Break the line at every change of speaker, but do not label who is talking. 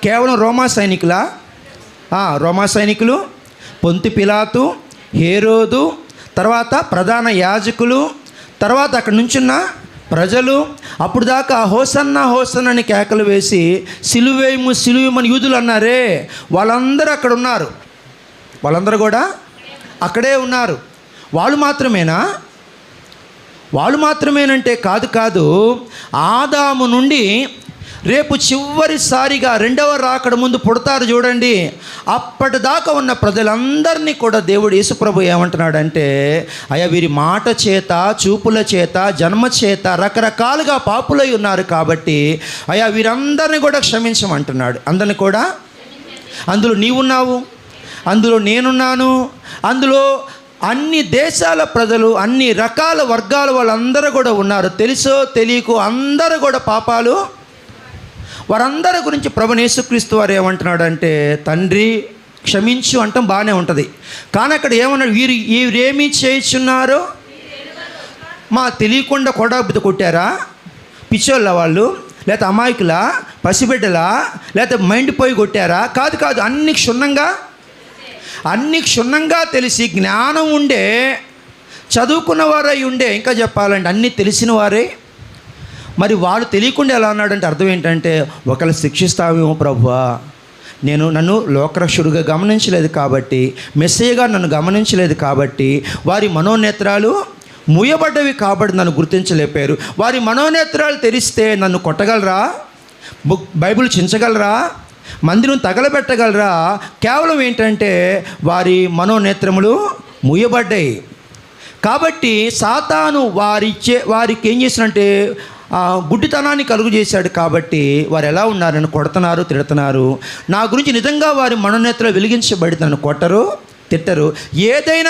కేవలం రోమా సైనికులు, పొంతి పిలాతు, హేరోదు, తర్వాత ప్రధాన యాజకులు, తర్వాత అక్కడ నుంచున్న ప్రజలు. అప్పుడు దాకా హోసన్నా హోసన్నా అని కేకలు వేసి సిలువేయమని యూదులు అన్నారే, వాళ్ళందరూ అక్కడ ఉన్నారు. వాళ్ళందరూ కూడా అక్కడే ఉన్నారు. వాళ్ళు మాత్రమేనంటే కాదు. ఆదాము నుండి రేపు చివరిసారిగా రెండవ రాకడ ముందు పుడతారు చూడండి, అప్పటిదాకా ఉన్న ప్రజలందరినీ కూడా దేవుడు యేసుప్రభు ఏమంటున్నాడంటే, అయ్యా వీరి మాట చేత, చూపుల చేత, జన్మ చేత రకరకాలుగా పాపులై ఉన్నారు కాబట్టి అయ్యా వీరందరినీ కూడా క్షమించమంటున్నాడు. అందరిని కూడా, అందులో నీవున్నావు, అందులో నేనున్నాను, అందులో అన్ని దేశాల ప్రజలు, అన్ని రకాల వర్గాల వాళ్ళందరూ కూడా ఉన్నారు. తెలుసో తెలియకో అందరూ కూడా పాపాలు. వారందరి గురించి ప్రభువైన యేసుక్రీస్తు వారు ఏమంటున్నాడు అంటే, తండ్రి క్షమించు అంటాం బాగానే ఉంటుంది, కానీ అక్కడ ఏమన్నాడు, వీరేమీ చేయుచున్నారో మా తెలియకుండా కొడాబుద్ధి కొట్టారా, పిచ్చోళ్ళ వాళ్ళు, లేకపోతే అమాయకులా, పసిబిడ్డలా, లేకపోతే మైండ్ పోయి కొట్టారా? కాదు, అన్ని క్షుణ్ణంగా తెలిసి జ్ఞానం ఉండే, చదువుకున్న వారై ఉండే, ఇంకా చెప్పాలంటే అన్నీ తెలిసిన వారే. మరి వాళ్ళు తెలియకుండా ఎలా అన్నాడంటే అర్థం ఏంటంటే, ఒకళ్ళు శిక్షిస్తావేమో ప్రభువా, నన్ను లోకరక్షుడుగా గమనించలేదు కాబట్టి, మెస్సయ్యగా నన్ను గమనించలేదు కాబట్టి, వారి మనోనేత్రాలు మూయబడ్డవి కాబట్టి నన్ను గుర్తించలేపారు. వారి మనోనేత్రాలు తెరిస్తే నన్ను కొట్టగలరా, బైబిల్ చించగలరా, మందిరం తగలబెట్టగలరా? కేవలం ఏంటంటే వారి మనోనేత్రములు మూయబడ్డాయి కాబట్టి సాతాను వారికి ఏం చేసినంటే గుడ్డితనాన్ని కలుగు చేశాడు. కాబట్టి వారు ఎలా ఉన్నారని కొడుతున్నారు, తిడుతున్నారు. నా గురించి నిజంగా వారి మనోనేత్రాలు వెలిగించబడి నన్ను కొట్టరు, తిట్టరు. ఏదైనా